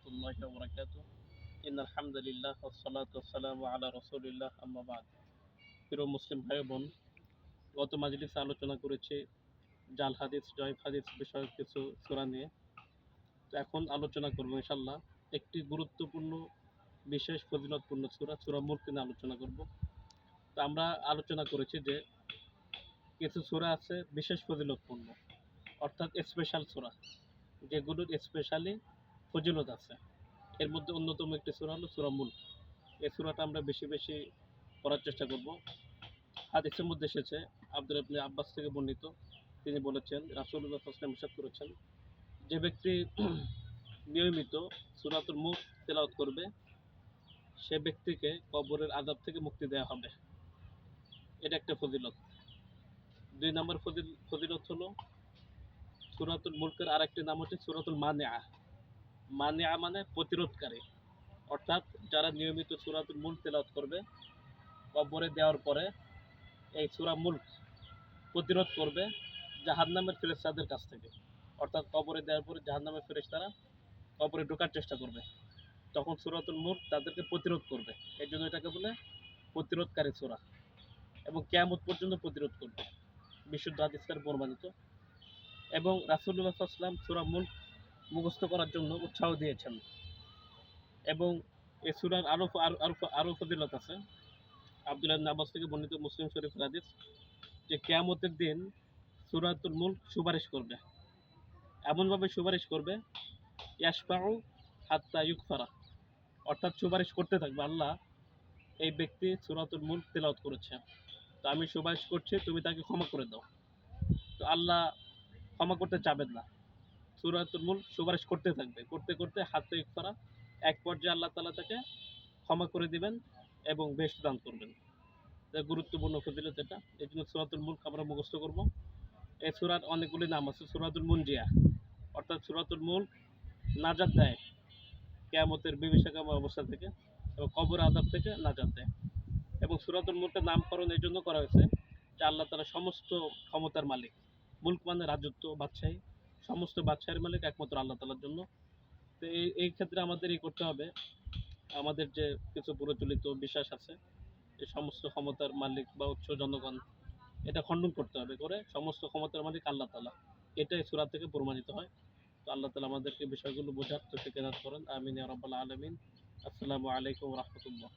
রহমতুল্লাহি ওয়া বারাকাতুহু। ইন্নাল হামদুলিল্লাহ ওয়াসসালাতু ওয়াসসালামু আলা রাসূলিল্লাহ আম্মা বা'দ। প্রিয় মুসলিম ভাই বোন, গত মাজলিসে আলোচনা করেছি জাল হাদিস, জয়ফ হাদিস বিষয়ক কিছু সূরা নিয়ে। তো এখন আলোচনা করব ইনশাআল্লাহ একটি গুরুত্বপূর্ণ বিশেষ ফজিলতপূর্ণ সূরা, সূরা মুলক নিয়ে আলোচনা করব। তো আমরা আলোচনা করেছি যে কিছু সূরা আছে বিশেষ ফজিলতপূর্ণ, অর্থাৎ স্পেশাল সূরা, যেগুলোর স্পেশালি ফজিলত আছে। এর মধ্যে অন্যতম একটি সূরা হলো সূরা মুলক। এই সূরাটা আমরা বেশি বেশি পড়ার চেষ্টা করব। হাদিসের মধ্যে এসেছে আব্দুল্লাহ ইবনে আব্বাস থেকে বর্ণিত, তিনি বলেছেন রাসূলুল্লাহ সাল্লাল্লাহু আলাইহি ওয়াসাল্লাম ইরশাদ করেছেন, যে ব্যক্তি নিয়মিত সূরাতুল মুলক তেলাওয়াত করবে সে ব্যক্তিকে কবরের আযাব থেকে মুক্তি দেওয়া হবে। এটা একটা ফজিলত। ২ নম্বর ফজিলত হলো সূরাতুল মুলকের আরেকটি নাম হচ্ছে সূরাতুল মানিআ। মানিআ মানে প্রতিরোধকারী, অর্থাৎ যারা নিয়মিত সূরাতুল মুলক তেলাওয়াত করবে কবরে দেওয়ার পরে এই সূরা মুলক প্রতিরোধ করবে জাহান্নামের ফেরেশতাদের কাছ থেকে। অর্থাৎ কবরে দেওয়ার পরে জাহান্নামের ফেরেশতারা কবরে ঢোকার চেষ্টা করবে, তখন সূরাতুল মুলক তাদেরকে প্রতিরোধ করবে। এই জন্য এটাকে বলে প্রতিরোধকারী সূরা, এবং কিয়ামত পর্যন্ত প্রতিরোধ করবে, বিশুদ্ধ হাদিস দ্বারা প্রমাণিত। এবং রাসূলুল্লাহ সাল্লাল্লাহু আলাইহি ওয়াসাল্লাম সূরা মুলক মুখস্থ করার জন্য উৎসাহ দিয়েছেন। এবং এই সূরার আরো ফজিলত আছে। আব্দুল্লাহ ইবনে আব্বাস থেকে বর্ণিত মুসলিম শরীফের হাদিস, যে কিয়ামতের দিন সূরাতুল মুলক সুপারিশ করবে, এমনভাবে সুপারিশ করবে ইয়াশফাউ হাত্তা ইউগফারা, অর্থাৎ সুপারিশ করতে থাকবে, আল্লাহ এই ব্যক্তি সূরাতুল মুলক তেলাওয়াত করেছে, তো আমি সুপারিশ করছি তুমি তাকে ক্ষমা করে দাও। তো আল্লাহ ক্ষমা করতে চাবেন না, সূরাতুল মুলক সুপারিশ করতে থাকবে, করতে করতে হাত্তা ইউগফারা, এক পর্যায়ে আল্লাহ তাআলা তাকে ক্ষমা করে দিবেন এবং বেহেশত দান করবেন। গুরুত্বপূর্ণ ফজিলত এটা, এই জন্য সূরাতুল মুলক আমরা মুখস্থ করব। এই সূরার অনেকগুলি নাম আছে। সূরাতুল মুনজিয়া, অর্থাৎ সূরাতুল মুলক নাজাত দেয় কিয়ামতের বিভীষিকাময় অবস্থা থেকে এবং কবর আযাব থেকে নাজাত দেয়। এবং সূরাতুল মুলকের নামকরণ এই জন্য করা হয়েছে যে আল্লাহ তাআলা সমস্ত ক্ষমতার মালিক। মুলক মানে রাজত্ব, বাদশাহী, সমস্ত বাদশাহের মালিক একমাত্র আল্লাহ তাআলার জন্য। তো এই ক্ষেত্রে আমাদের করতে হবে, আমাদের যে কিছু প্রচলিত বিশ্বাস আছে যে সমস্ত ক্ষমতার মালিক বা উচ্চ জনগণ, এটা খণ্ডন করতে হবে, করে সমস্ত ক্ষমতার মালিক আল্লাহ তাআলা, এটাই সূরা থেকে প্রমাণিত হয়। তো আল্লাহ তাআলা আমাদেরকে বিষয়গুলো বোঝার তৌফিক দান করেন। আমিন ইয়া রাব্বাল আলামিন। আসসালামু আলাইকুম ওয়া রাহমাতুল্লাহ।